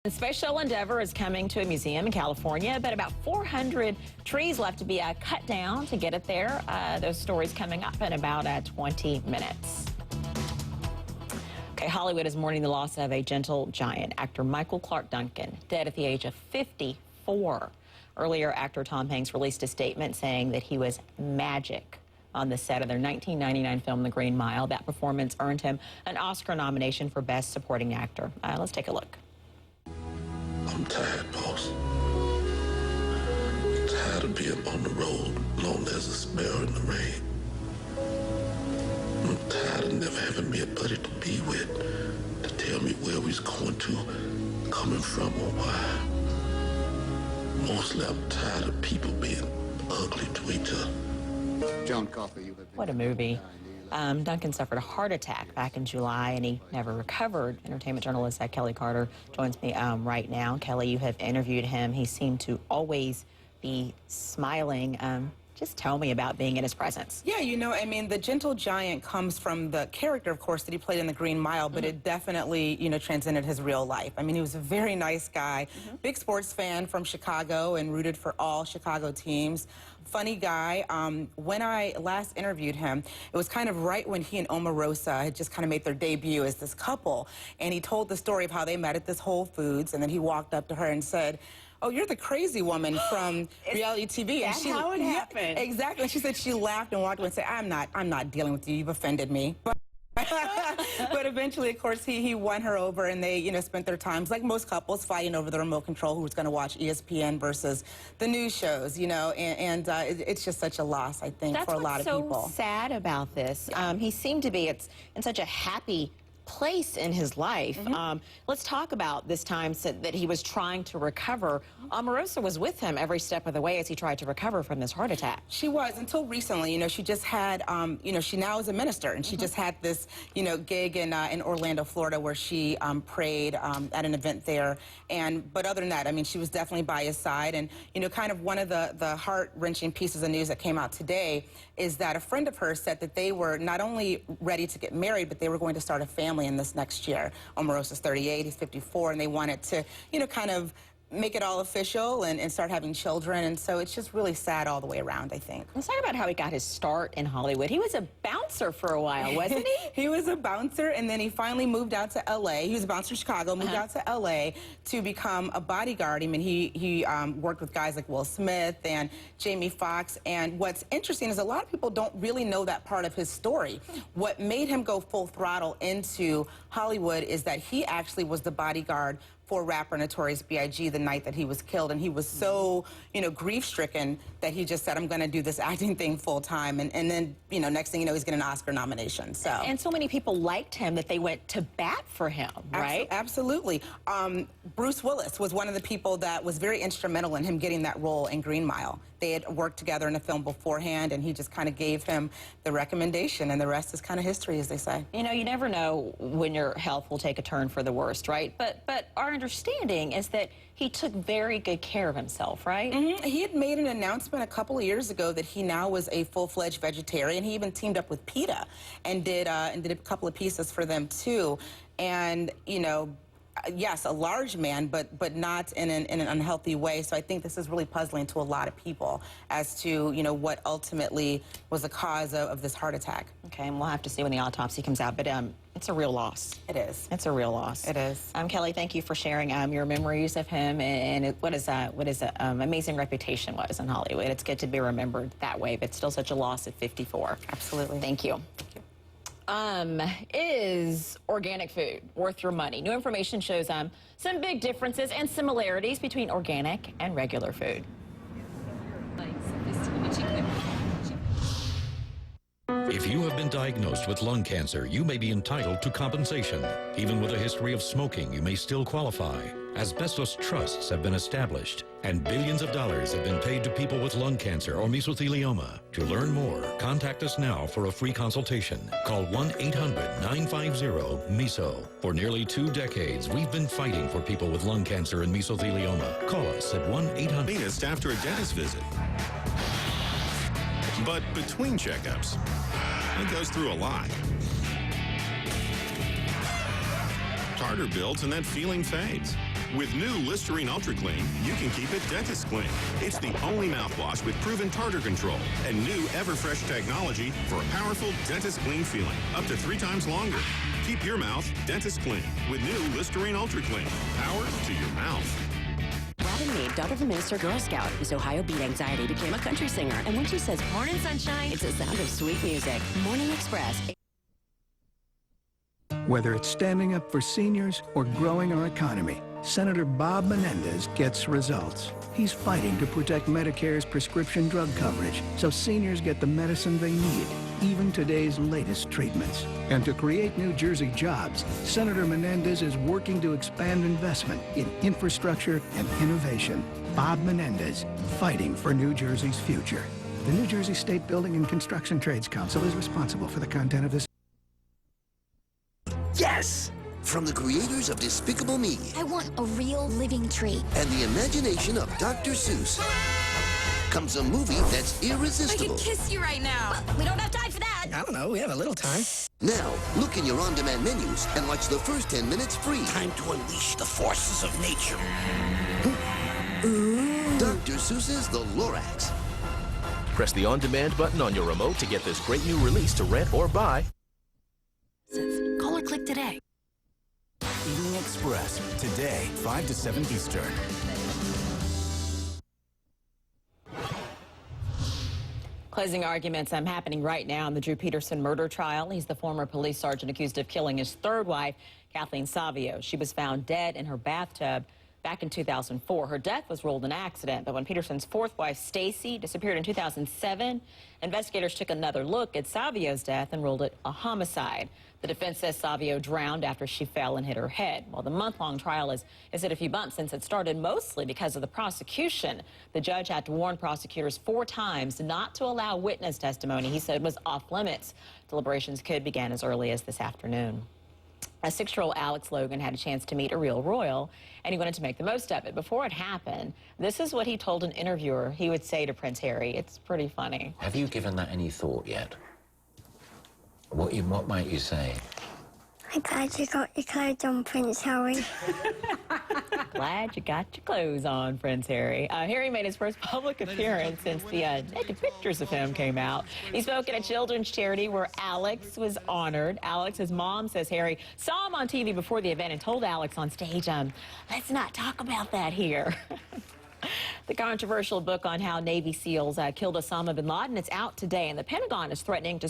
The Space Shuttle Endeavour is coming to a museum in California, but about 400 trees left to be cut down to get it there. Those stories coming up in about 20 minutes. Okay, Hollywood is mourning the loss of a gentle giant, actor Michael Clark Duncan, dead at the age of 54. Earlier, actor Tom Hanks released a statement saying that he was magic on the set of their 1999 film, The Green Mile. That performance earned him an Oscar nomination for Best Supporting Actor. Let's take a look. I'm tired, boss. I'm tired of being on the road long as a smell in the rain. I'm tired of never having me a buddy to be with, to tell me where we's going to, coming from, or why. Mostly I'm tired of people being ugly to each other. John Coffey, you have What a movie. Duncan suffered a heart attack back in July, and he never recovered. Entertainment journalist Kelly Carter joins me right now. Kelly, you have interviewed him. He seemed to always be smiling. Just tell me about being in his presence. Yeah, you know, I mean, the gentle giant comes from the character, of course, that he played in The Green Mile, but it definitely, you know, transcended his real life. I mean, he was a very nice guy, big sports fan from Chicago and rooted for all Chicago teams. Funny guy. When I last interviewed him, it was kind of right when he and Omarosa had just kind of made their debut as this couple, and he told the story of how they met at this Whole Foods, and then he walked up to her and said, "Oh, you're the crazy woman from reality TV." And she, how it happened? Yeah, exactly. And she said she laughed and walked away and said, I'm not dealing with you. You've offended me." But eventually, of course, he won her over, and they, you know, spent their times, like most couples, fighting over the remote control, who was going to watch ESPN versus the news shows, you know, and it's just such a loss, I think, for a lot of people. That's what's so sad about this. He seemed to be in such a happy place in his life. Let's talk about this time that he was trying to recover. Omarosa was with him every step of the way as he tried to recover from this heart attack. She was, until recently. You know, she just had, you know, she now is a minister, and she just had this, you know, gig in Orlando, Florida, where she prayed at an event there. But other than that, I mean, she was definitely by his side. And, you know, kind of one of the heart-wrenching pieces of news that came out today is that a friend of hers said that they were not only ready to get married, but they were going to start a family in this next year. Omarosa's 38, he's 54, and they wanted to, you know, kind of make it all official and start having children. And so it's just really sad all the way around, I think. Let's talk about how he got his start in Hollywood. He was a bouncer for a while, wasn't he? He was a bouncer, and then he finally moved out to L.A. He was a bouncer in Chicago, moved out to L.A. to become a bodyguard. I mean, he worked with guys like Will Smith and Jamie Foxx. And what's interesting is a lot of people don't really know that part of his story. What made him go full throttle into Hollywood is that he actually was the bodyguard for rapper Notorious B.I.G. the night that he was killed, and he was so, you know, grief-stricken that he just said, I'm going to do this acting thing full-time, and then, you know, next thing you know, he's getting an Oscar nomination. So. And so many people liked him that they went to bat for him, right? Absolutely. Bruce Willis was one of the people that was very instrumental in him getting that role in Green Mile. They had worked together in a film beforehand, and he just kind of gave him the recommendation, and the rest is kind of history, as they say. You know, you never know when your health will take a turn for the worst, right? But our understanding is that he took very good care of himself, right? He had made an announcement a couple of years ago that he now was a full-fledged vegetarian. He even teamed up with PETA and did a couple of pieces for them too. And, you know, yes, a large man, but not in an unhealthy way. So I think this is really puzzling to a lot of people as to, you know, what ultimately was the cause of this heart attack. Okay, and we'll have to see when the autopsy comes out, but it's a real loss. It is. It's a real loss. It is. Kelly, thank you for sharing your memories of him and what his amazing reputation was in Hollywood. It's good to be remembered that way, but still such a loss at 54. Absolutely. Thank you. Thank you. Is organic food worth your money? New information shows some big differences and similarities between organic and regular food. If you have been diagnosed with lung cancer, you may be entitled to compensation. Even with a history of smoking, you may still qualify. Asbestos trusts have been established, and billions of dollars have been paid to people with lung cancer or mesothelioma. To learn more, contact us now for a free consultation. Call 1-800-950-MESO. For nearly 2 decades, we've been fighting for people with lung cancer and mesothelioma. Call us at 1-800. After a dentist visit. But between checkups, it goes through a lot. Tartar builds and that feeling fades. With new Listerine Ultra Clean, you can keep it dentist clean. It's the only mouthwash with proven tartar control and new Everfresh technology for a powerful dentist clean feeling, up to 3 times longer. Keep your mouth dentist clean with new Listerine Ultra Clean. Power to your mouth. Robin Meade, daughter of a minister Girl Scout, whose Ohio beat anxiety, became a country singer. And when she says morning sunshine, it's the sound of sweet music. Morning Express. Whether it's standing up for seniors or growing our economy, Senator Bob Menendez gets results. He's fighting to protect Medicare's prescription drug coverage so seniors get the medicine they need, even today's latest treatments. And to create New Jersey jobs, Senator Menendez is working to expand investment in infrastructure and innovation. Bob Menendez, fighting for New Jersey's future. The New Jersey State Building and Construction Trades Council is responsible for the content of this. Yes! From the creators of Despicable Me. I want a real living tree. And the imagination of Dr. Seuss comes a movie that's irresistible. I could kiss you right now. Well, we don't have time for that. I don't know, we have a little time. Now, look in your on-demand menus and watch the first 10 minutes free. Time to unleash the forces of nature. Dr. Seuss's The Lorax. Press the on-demand button on your remote to get this great new release to rent or buy. Call or click today. Evening Express, today, 5 to 7 Eastern. Closing arguments happening right now in the Drew Peterson murder trial. He's the former police sergeant accused of killing his third wife, Kathleen Savio. She was found dead in her bathtub back in 2004. Her death was ruled an accident, but when Peterson's fourth wife, Stacy, disappeared in 2007, investigators took another look at Savio's death and ruled it a homicide. The defense says Savio drowned after she fell and hit her head. Well, the month-long trial is at a few bumps since it started, mostly because of the prosecution. The judge had to warn prosecutors 4 times not to allow witness testimony he said was off limits. Deliberations could begin as early as this afternoon. A 6-year-old Alex Logan had a chance to meet a real royal, and he wanted to make the most of it. Before it happened, this is what he told an interviewer he would say to Prince Harry. It's pretty funny. Have you given that any thought yet? What might you say? I'm glad you got your clothes on, Prince Harry. Glad you got your clothes on, Prince Harry. Harry made his first public appearance since the naked pictures of him came out. He spoke at a children's charity where Alex was honored. Alex's mom says Harry saw him on TV before the event and told Alex on stage, let's not talk about that here. The controversial book on how Navy SEALs killed Osama bin Laden, it's out today, and the Pentagon is threatening to